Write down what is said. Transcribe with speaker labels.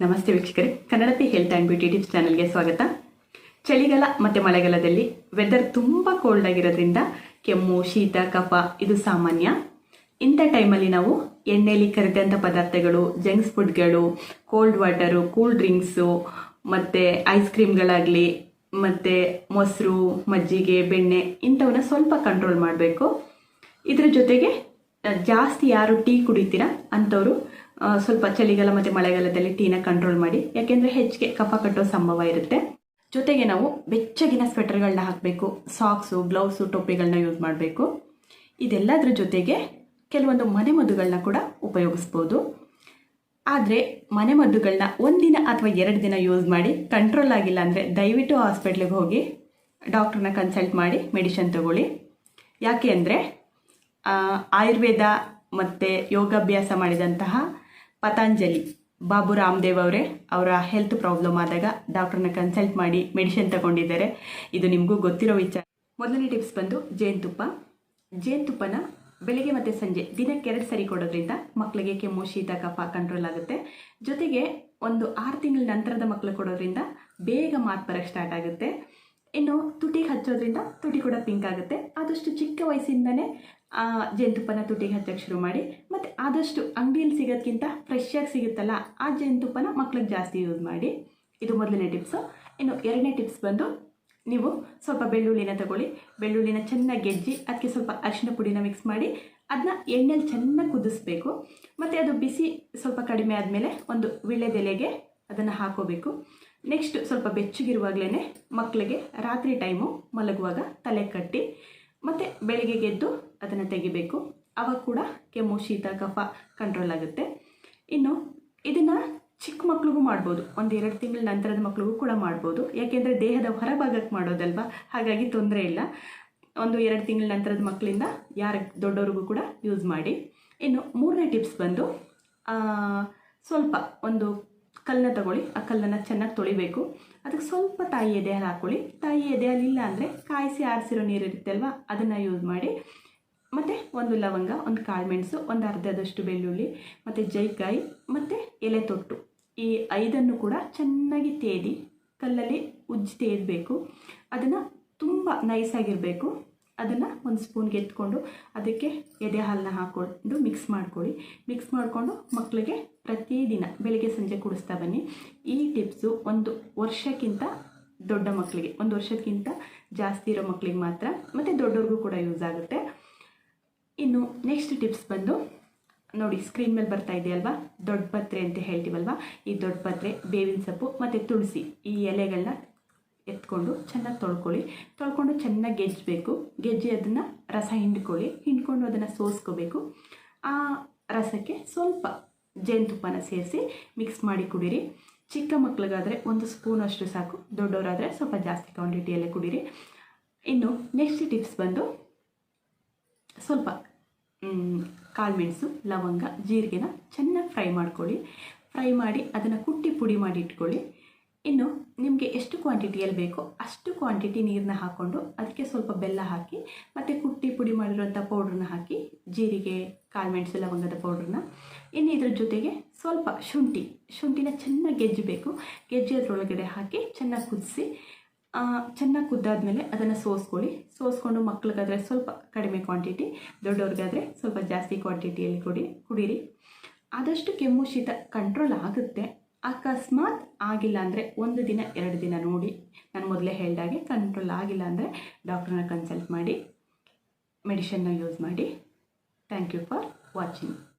Speaker 1: ನಮಸ್ತೆ ವೀಕ್ಷಕರೇ, ಕನ್ನಡತಿ health and beauty tips ಚಾನಲ್ಗೆ ಸ್ವಾಗತ. ಚಳಿಗಾಲ ಮತ್ತು ಮಳೆಗಾಲದಲ್ಲಿ ವೆದರ್ ತುಂಬ ಕೋಲ್ಡ್ ಆಗಿರೋದ್ರಿಂದ ಕೆಮ್ಮು, ಶೀತ, ಕಫ ಇದು ಸಾಮಾನ್ಯ. ಇಂಥ ಟೈಮಲ್ಲಿ ನಾವು ಎಣ್ಣೆಯಲ್ಲಿ ಕರಿದಂಥ ಪದಾರ್ಥಗಳು, ಜಂಕ್ಸ್ ಫುಡ್ಗಳು, ಕೋಲ್ಡ್ ವಾಟರು, ಕೂಲ್ ಡ್ರಿಂಕ್ಸು ಮತ್ತು ಐಸ್ ಕ್ರೀಮ್ಗಳಾಗಲಿ ಮತ್ತು ಮೊಸರು, ಮಜ್ಜಿಗೆ, ಬೆಣ್ಣೆ ಇಂಥವನ್ನ ಸ್ವಲ್ಪ ಕಂಟ್ರೋಲ್ ಮಾಡಬೇಕು. ಇದ್ರ ಜೊತೆಗೆ ಜಾಸ್ತಿ ಯಾರು ಟೀ ಕುಡಿತೀರಾ ಅಂಥವರು ಸ್ವಲ್ಪ ಚಳಿಗಾಲ ಮತ್ತು ಮಳೆಗಾಲದಲ್ಲಿ ಟೀನ ಕಂಟ್ರೋಲ್ ಮಾಡಿ, ಯಾಕೆಂದರೆ ಹೆಚ್ಚಿಗೆ ಕಫ ಕಟ್ಟೋ ಸಂಭವ ಇರುತ್ತೆ. ಜೊತೆಗೆ ನಾವು ಬೆಚ್ಚಗಿನ ಸ್ವೆಟರ್ಗಳನ್ನ ಹಾಕಬೇಕು, ಸಾಕ್ಸು, ಗ್ಲೌಸು, ಟೋಪಿಗಳನ್ನ ಯೂಸ್ ಮಾಡಬೇಕು. ಇದೆಲ್ಲದ್ರ ಜೊತೆಗೆ ಕೆಲವೊಂದು ಮನೆಮದ್ದುಗಳನ್ನ ಕೂಡ ಉಪಯೋಗಿಸ್ಬೋದು. ಆದರೆ ಮನೆಮದ್ದುಗಳನ್ನ ಒಂದಿನ ಅಥವಾ 2 ದಿನ ಯೂಸ್ ಮಾಡಿ ಕಂಟ್ರೋಲ್ ಆಗಿಲ್ಲ ಅಂದರೆ ದಯವಿಟ್ಟು ಹಾಸ್ಪಿಟ್ಲಿಗೆ ಹೋಗಿ ಡಾಕ್ಟ್ರನ್ನ ಕನ್ಸಲ್ಟ್ ಮಾಡಿ ಮೆಡಿಷನ್ ತಗೊಳ್ಳಿ. ಯಾಕೆ ಅಂದರೆ ಆಯುರ್ವೇದ ಮತ್ತು ಯೋಗಾಭ್ಯಾಸ ಮಾಡಿದಂತಹ ಪತಂಜಲಿ ಬಾಬು ರಾಮದೇವ್ ಅವರ ಹೆಲ್ತ್ ಪ್ರಾಬ್ಲಮ್ ಆದಾಗ ಡಾಕ್ಟ್ರನ್ನ ಕನ್ಸಲ್ಟ್ ಮಾಡಿ ಮೆಡಿಸಿನ್ ತಗೊಂಡಿದ್ದಾರೆ. ಇದು ನಿಮಗೂ ಗೊತ್ತಿರೋ ವಿಚಾರ. ಮೊದಲನೇ ಟಿಪ್ಸ್ ಬಂದು ಜೇನುತುಪ್ಪನ ಬೆಳಿಗ್ಗೆ ಮತ್ತು ಸಂಜೆ ದಿನಕ್ಕೆ 2 ಸರಿ ಕೊಡೋದ್ರಿಂದ ಮಕ್ಕಳಿಗೆ ಕೆಮ್ಮು, ಶೀತ, ಕಫ ಕಂಟ್ರೋಲ್ ಆಗುತ್ತೆ. ಜೊತೆಗೆ ಒಂದು 6 ತಿಂಗಳ ನಂತರದ ಮಕ್ಕಳು ಕೊಡೋದ್ರಿಂದ ಬೇಗ ಮಾತು ಬರೋಕ್ಕೆ ಸ್ಟಾರ್ಟ್ ಆಗುತ್ತೆ. ಇನ್ನು ತುಟಿಗೆ ಹಚ್ಚೋದ್ರಿಂದ ತುಟಿ ಕೂಡ ಪಿಂಕ್ ಆಗುತ್ತೆ. ಆದಷ್ಟು ಚಿಕ್ಕ ವಯಸ್ಸಿಂದನೇ ಜೇನುತುಪ್ಪನ ತುಟಿಗೆ ಹಚ್ಚೋಕ್ಕೆ ಶುರು ಮಾಡಿ. ಮತ್ತು ಆದಷ್ಟು ಅಂಗಡಿಯಲ್ಲಿ ಸಿಗೋದಕ್ಕಿಂತ ಫ್ರೆಶ್ ಆಗಿ ಸಿಗುತ್ತಲ್ಲ ಆ ಜೇನುತುಪ್ಪನ ಮಕ್ಳಿಗೆ ಜಾಸ್ತಿ ಯೂಸ್ ಮಾಡಿ. ಇದು ಮೊದಲನೇ ಟಿಪ್ಸು. ಇನ್ನು 2ನೇ ಟಿಪ್ಸ್ ಬಂದು ನೀವು ಸ್ವಲ್ಪ ಬೆಳ್ಳುಳ್ಳಿನ ತಗೊಳ್ಳಿ. ಬೆಳ್ಳುಳ್ಳಿನ ಚೆನ್ನಾಗಿ ಗೆಜ್ಜಿ ಅದಕ್ಕೆ ಸ್ವಲ್ಪ ಅರಿಶಿನ ಪುಡಿನ ಮಿಕ್ಸ್ ಮಾಡಿ ಅದನ್ನ ಎಣ್ಣೆಲಿ ಚೆನ್ನಾಗಿ ಕುದಿಸ್ಬೇಕು. ಮತ್ತು ಅದು ಬಿಸಿ ಸ್ವಲ್ಪ ಕಡಿಮೆ ಆದಮೇಲೆ ಒಂದು ವೀಳ್ಯದೆಲೆಗೆ ಅದನ್ನು ಹಾಕೋಬೇಕು. ನೆಕ್ಸ್ಟ್ ಸ್ವಲ್ಪ ಬೆಚ್ಚಗಿರುವಾಗಲೇ ಮಕ್ಕಳಿಗೆ ರಾತ್ರಿ ಟೈಮು ಮಲಗುವಾಗ ತಲೆ ಕಟ್ಟಿ ಮತ್ತು ಬೆಳಿಗ್ಗೆ ಗೆದ್ದು ಅದನ್ನು ತೆಗಿಬೇಕು. ಆವಾಗ ಕೂಡ ಕೆಮ್ಮು, ಶೀತ, ಕಫ ಕಂಟ್ರೋಲ್ ಆಗುತ್ತೆ. ಇನ್ನು ಇದನ್ನು ಚಿಕ್ಕ ಮಕ್ಳಿಗೂ ಮಾಡ್ಬೋದು, 1-2 ತಿಂಗಳ ನಂತರದ ಮಕ್ಳಿಗೂ ಕೂಡ ಮಾಡ್ಬೋದು. ಯಾಕೆಂದರೆ ದೇಹದ ಹೊರಭಾಗಕ್ಕೆ ಮಾಡೋದಲ್ವ, ಹಾಗಾಗಿ ತೊಂದರೆ ಇಲ್ಲ. 1-2 ತಿಂಗಳ ನಂತರದ ಮಕ್ಕಳಿಂದ ಯಾರು ದೊಡ್ಡವ್ರಿಗೂ ಕೂಡ ಯೂಸ್ ಮಾಡಿ. ಇನ್ನು 3ನೇ ಟಿಪ್ಸ್ ಬಂದು ಸ್ವಲ್ಪ ಒಂದು ಕಲ್ಲನ್ನ ತಗೊಳ್ಳಿ. ಆ ಕಲ್ಲನ್ನು ಚೆನ್ನಾಗಿ ತೊಳಿಬೇಕು. ಅದಕ್ಕೆ ಸ್ವಲ್ಪ ತಾಯಿ ಎದೆ ಹಾಲು ಹಾಕ್ಕೊಳ್ಳಿ. ತಾಯಿ ಎದೆ ಹಾಲು ಇಲ್ಲ ಅಂದರೆ ಕಾಯಿಸಿ ಆರಿಸಿರೋ ನೀರು ಇರುತ್ತೆ ಅಲ್ವಾ, ಅದನ್ನು ಯೂಸ್ ಮಾಡಿ. ಮತ್ತು ಒಂದು ಲವಂಗ, ಒಂದು ಕಾಳುಮೆಣಸು, ಒಂದು ಅರ್ಧದಷ್ಟು ಬೆಳ್ಳುಳ್ಳಿ ಮತ್ತು ಜೈಕಾಯಿ ಮತ್ತು ಎಲೆ ತೊಟ್ಟು, ಈ 5 ಕೂಡ ಚೆನ್ನಾಗಿ ತೇದಿ ಕಲ್ಲಲ್ಲಿ ಉಜ್ಜಿ ತೇದಬೇಕು. ಅದನ್ನು ತುಂಬ ನೈಸಾಗಿರಬೇಕು. ಅದನ್ನು ಒಂದು ಸ್ಪೂನ್ಗೆ ಎತ್ಕೊಂಡು ಅದಕ್ಕೆ ಎದೆ ಹಾಲನ್ನ ಹಾಕ್ಕೊಂಡು ಮಿಕ್ಸ್ ಮಾಡಿಕೊಂಡು ಮಕ್ಕಳಿಗೆ ಪ್ರತಿದಿನ ಬೆಳಿಗ್ಗೆ ಸಂಜೆ ಕುಡಿಸ್ತಾ ಬನ್ನಿ. ಈ ಟಿಪ್ಸು 1 ವರ್ಷಕ್ಕಿಂತ ದೊಡ್ಡ ಮಕ್ಕಳಿಗೆ, 1 ವರ್ಷಕ್ಕಿಂತ ಜಾಸ್ತಿ ಇರೋ ಮಕ್ಕಳಿಗೆ ಮಾತ್ರ, ಮತ್ತು ದೊಡ್ಡವ್ರಿಗೂ ಕೂಡ ಯೂಸ್ ಆಗುತ್ತೆ. ಇನ್ನು ನೆಕ್ಸ್ಟ್ ಟಿಪ್ಸ್ ಬಂದು ನೋಡಿ, ಸ್ಕ್ರೀನ್ ಮೇಲೆ ಬರ್ತಾ ಇದೆಯಲ್ವಾ, ದೊಡ್ಡ ಪತ್ರೆ ಅಂತ ಹೇಳ್ತೀವಲ್ವ, ಈ ದೊಡ್ಡ ಪತ್ರೆ, ಬೇವಿನ ಸೊಪ್ಪು ಮತ್ತು ತುಳಸಿ ಈ ಎಲೆಗಳನ್ನ ಎತ್ಕೊಂಡು ಚೆನ್ನಾಗಿ ತೊಳ್ಕೊಂಡು ಚೆನ್ನಾಗಿ ಗೆಜ್ಜಿ ಅದನ್ನು ರಸ ಹಿಂಡ್ಕೊಂಡು ಅದನ್ನು ಸೋಸ್ಕೋಬೇಕು. ಆ ರಸಕ್ಕೆ ಸ್ವಲ್ಪ ಜೇನುತುಪ್ಪನ ಸೇರಿಸಿ ಮಿಕ್ಸ್ ಮಾಡಿ ಕುಡೀರಿ. ಚಿಕ್ಕ ಮಕ್ಳಿಗಾದರೆ 1 ಸ್ಪೂನಷ್ಟು ಸಾಕು, ದೊಡ್ಡವರಾದರೆ ಸ್ವಲ್ಪ ಜಾಸ್ತಿ ಕ್ವಾಂಟಿಟಿಯಲ್ಲೇ ಕುಡೀರಿ. ಇನ್ನು ನೆಕ್ಸ್ಟ್ ಟಿಪ್ಸ್ ಬಂದು ಸ್ವಲ್ಪ ಕಾಳುಮೆಣಸು, ಲವಂಗ, ಜೀರಿಗೆನ ಚೆನ್ನಾಗಿ ಫ್ರೈ ಮಾಡಿ ಅದನ್ನು ಕುಟ್ಟಿ ಪುಡಿ ಮಾಡಿ ಇಟ್ಕೊಳ್ಳಿ. ಇನ್ನು ನಿಮಗೆ ಎಷ್ಟು ಕ್ವಾಂಟಿಟಿಯಲ್ಲಿ ಬೇಕೋ ಅಷ್ಟು ಕ್ವಾಂಟಿಟಿ ನೀರನ್ನ ಹಾಕ್ಕೊಂಡು ಅದಕ್ಕೆ ಸ್ವಲ್ಪ ಬೆಲ್ಲ ಹಾಕಿ ಮತ್ತು ಕುಟ್ಟಿ ಪುಡಿ ಮಾಡಿರೋಂಥ ಪೌಡ್ರನ್ನ ಹಾಕಿ, ಜೀರಿಗೆ, ಕಾಳುಮೆಣಸು, ಲವಂಗದ ಪೌಡ್ರನ್ನ. ಇನ್ನು ಇದ್ರ ಜೊತೆಗೆ ಸ್ವಲ್ಪ ಶುಂಠಿನ ಚೆನ್ನಾಗಿ ಗೆಜ್ಜಿ ಅದರೊಳಗಡೆ ಹಾಕಿ ಚೆನ್ನಾಗಿ ಕುದಿಸಿ, ಚೆನ್ನಾಗಿ ಕುದ್ದಾದ್ಮೇಲೆ ಅದನ್ನು ಸೋಸ್ಕೊಂಡು ಮಕ್ಳಿಗಾದರೆ ಸ್ವಲ್ಪ ಕಡಿಮೆ ಕ್ವಾಂಟಿಟಿ, ದೊಡ್ಡವ್ರಿಗಾದರೆ ಸ್ವಲ್ಪ ಜಾಸ್ತಿ ಕ್ವಾಂಟಿಟಿಯಲ್ಲಿ ಕುಡೀರಿ. ಆದಷ್ಟು ಕೆಮ್ಮು, ಶೀತ ಕಂಟ್ರೋಲ್ ಆಗುತ್ತೆ. ಅಕಸ್ಮಾತ್ ಆಗಿಲ್ಲ ಅಂದರೆ 1 ದಿನ 2 ದಿನ ನೋಡಿ, ನಾನು ಮೊದಲೇ ಹೇಳಿದಾಗೆ ಕಂಟ್ರೋಲ್ ಆಗಿಲ್ಲ ಅಂದರೆ ಡಾಕ್ಟ್ರನ್ನ ಕನ್ಸಲ್ಟ್ ಮಾಡಿ ಮೆಡಿಷನ್ನ ಯೂಸ್ ಮಾಡಿ. Thank you for watching.